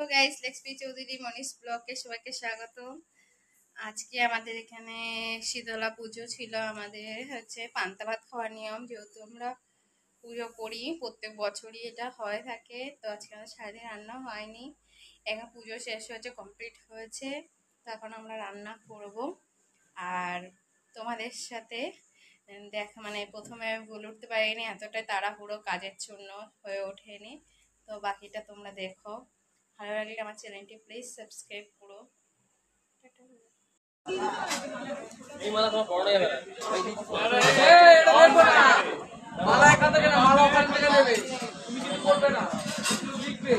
তো গাইস লেক্সপি চৌধুরী মনীষ ব্লগে সবাইকে স্বাগত। আজকে আমাদের এখানে শীতলা পুজো ছিল। আমাদের হচ্ছে পান্তা ভাত খাওয়ার নিয়ম, যেহেতু আমরা পুজো করি প্রত্যেক বছরই এটা হয়ে থাকে। তো আজকে আমাদের সারাদিন রান্না হয়নি, এখন পুজো শেষ হয়েছে, কমপ্লিট হয়েছে। তো এখন আমরা রান্না করব। আর তোমাদের সাথে মানে প্রথমে বলে উঠতে পারিনি, এতটাই তাড়াহুড়ো কাজের জন্য হয়ে ওঠেনি। তো বাকিটা তোমরা দেখো। ভালো লাগলে আমার চ্যানেলটি প্লিজ সাবস্ক্রাইব করো। মালা এখান থেকে না, মালা ওখান থেকে নেবে, তুমি কিছু করবে না, শুধু লিখবে।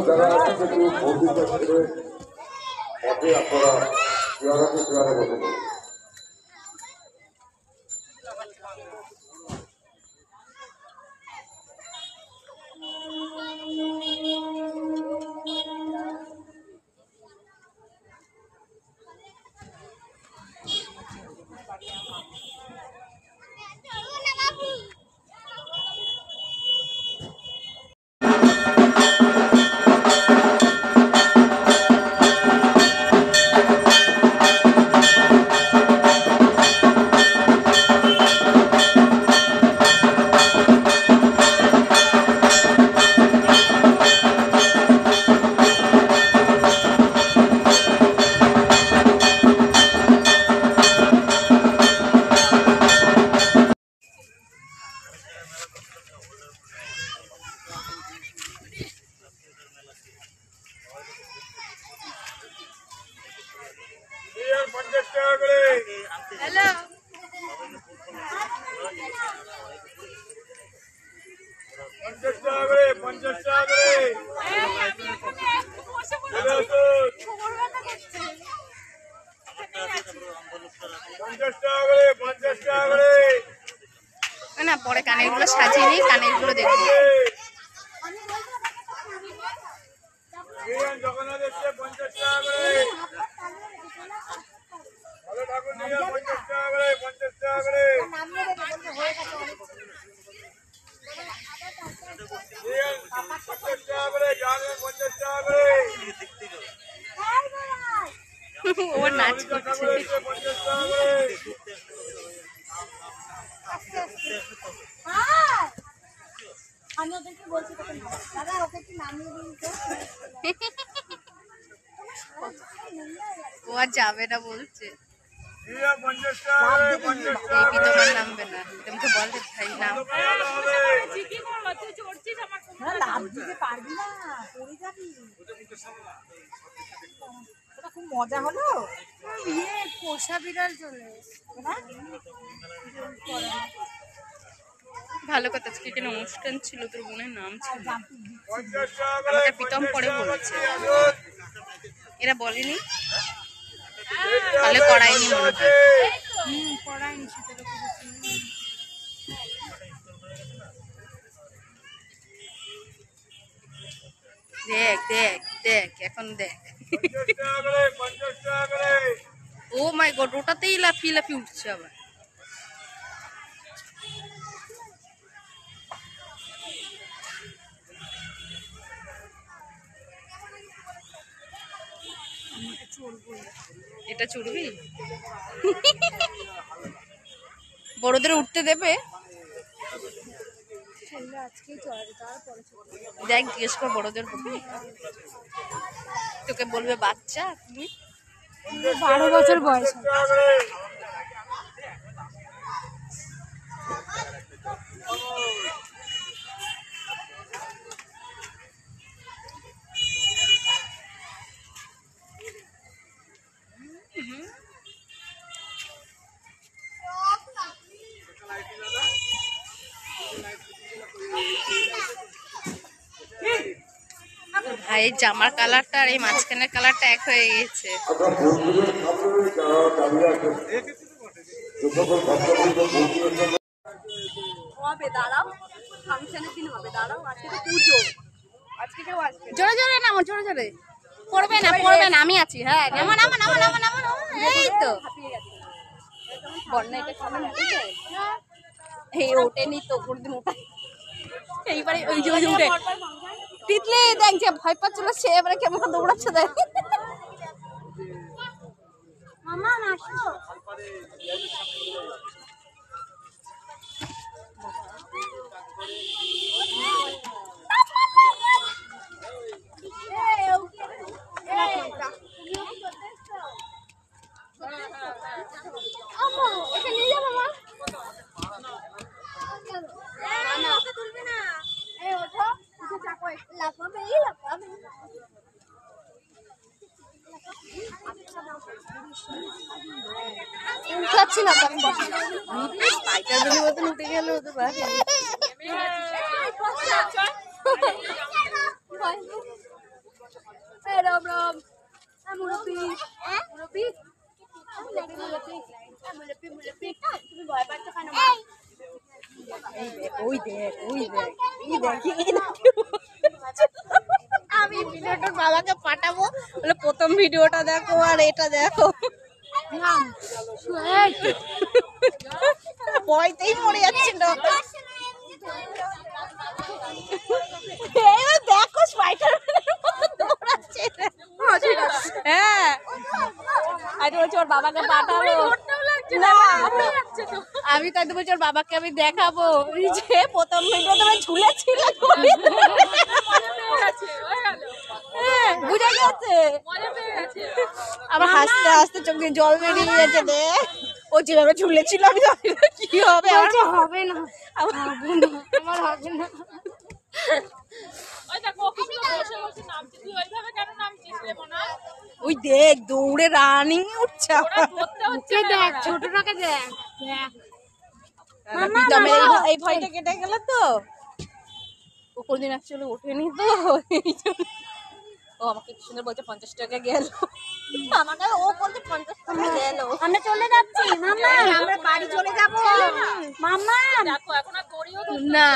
যারা আছে পথে আপনারা চেয়ারে বসে পড়ুন। হ্যালো, না পরে কানের গুলো সাজিয়ে নিই, কানের গুলো দেখবো। জগন্নাথ এসছে 50 টাকা করে, ভালো ঠাকুর নিয়ে 50 টাকা করে, 50 টাকা করে, 50 টাকা করে, জানে 50 টাকা করে, ওর নাচ করছে। ঠাকুর এসছে 50 টাকা করে। আমি ওদেরকে বলছি তখন দাদা ওকে একটু নামিয়ে দিন তো। ও আর যাবে না বলছে, নিয়ে 50 টাকা করে, 50 টাকা এই তোমার নামবে না, তোমাকে বলতে ভাই নাম। না লাভ দিতে পারবি না, পড়ে যাবি। ওটা খুব মজা হলো। ইয়ে পোষা বিড়াল চলে এসছে না? ভালো কথা, আজকে এখানে অনুষ্ঠান ছিল, তোর বোনের নাম ছিল, 50 টাকা করে, আমাকে প্রীতম পরে বলেছে, এরা বলেনি, তাহলে করাইনি মনে হয়। পড়ায়নি শীতের উপরে। দেখ দেখ দেখ, এখন দেখ। 50 টাকা করে, 50 টাকা করে। ও মাই গড, ওটাতেই লাফিয়ে লাফিয়ে উঠছে আবার। এটা চড়বি? বড়দের উঠতে দেবে? দেখ জিজ্ঞেস কর বড়দের বলবি, তোকে বলবে বাচ্চা তুমি। 12 বছর বয়স। ভাই জামার কালারটা আর এই মাঝখানের কালারটা এক হয়ে গেছে। আমরা মন্দিরের সামনে যারা দাঁড়িয়ে আছেন যে সকল ভক্তবৃন্দ মন্দিরের সামনে হবে, দাঁড়াও, ফাংশনের দিন হবে, দাঁড়াও, আজকে তো পুজো, আজকে কেউ আসবে। জোরে জোরে নামো, জোরে জোরে। পড়বে না, পড়বে না, আমি আছি। হ্যাঁ, নামো নামো নামো নামো নামো নামো। এই তো বন্যা, এটা খাবে না, ঠিক আছে? এই ওঠেনি তো, কোনদিন ওঠাই। এইবারে ওই যে উঠে তিতলি দেখ যে ভয় পাচ্ছিল, সে এবারে কেমন দৌড়াচ্ছে দেখ। মামা আসো। উঠাচ্ছি না তো আমি, স্পাইডার মতন উঠে গেল তো বাড়ি। রাম রাম, মুরব্বি, মুরব্বি, তুমি ভয় পাচ্ছ কেন? ওই দেখ, ওই দেখ, এই দেখ, এই দেখ। আমি ভিডিওটা বাবাকে পাঠাবো, বলে প্রথম ভিডিওটা দেখো আর এটা দেখো। ভয়তেই মরে যাচ্ছিল। দেখো স্পাইডারম্যানের মতো দৌড়াচ্ছে। হ্যাঁ, আমি তো বলছি ওর বাবাকে পাঠাবো না, আমি তাই তো বলছি ওর বাবাকে আমি দেখাবো যে প্রথম ভিডিও তোমার ঝুলেছিল। বুঝা গেছে, আমার হাসতে হাসতে চোখ দিয়ে জল বেরিয়ে গেছে। দেখ ও যেভাবে ঝুলেছিল, আমি জানি না কি হবে। হবে না, আমার হবে না। ওই দেখ দৌড়ে রানিং উঠছে। দেখ ছোটটাকে দেখ, এই ভয়টা কেটে গেল তো। ও কোনদিন অ্যাকচুয়ালি ওঠেনি তো, ও আমাকে কি সুন্দর বলছে 50 টাকা গেল। আমাকে ও বলছে 50 টাকা গেল। আমরা চলে যাচ্ছি মামা, আমরা বাড়ি চলে যাবো মামা। দেখো এখন আর দড়িও না,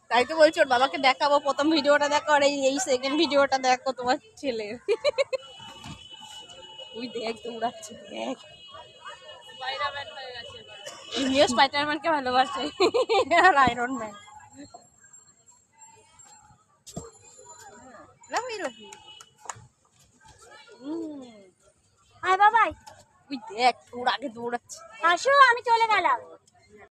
তাই তো বলছি ওর বাবাকে দেখাবো প্রথম ভিডিওটা দেখো আর এই সেকেন্ড ভিডিওটা দেখো তোমার ছেলে। তুই দেখ দৌড়াচ্ছে, দেখ স্পাইডারম্যান হয়ে গেছে। ইনিও স্পাইডারম্যানকে ভালোবাসে আর আয়রন ম্যান। আয় বাবাই, তুই দেখ তোর আগে দৌড়াচ্ছে। আসো, আমি চলে গেলাম।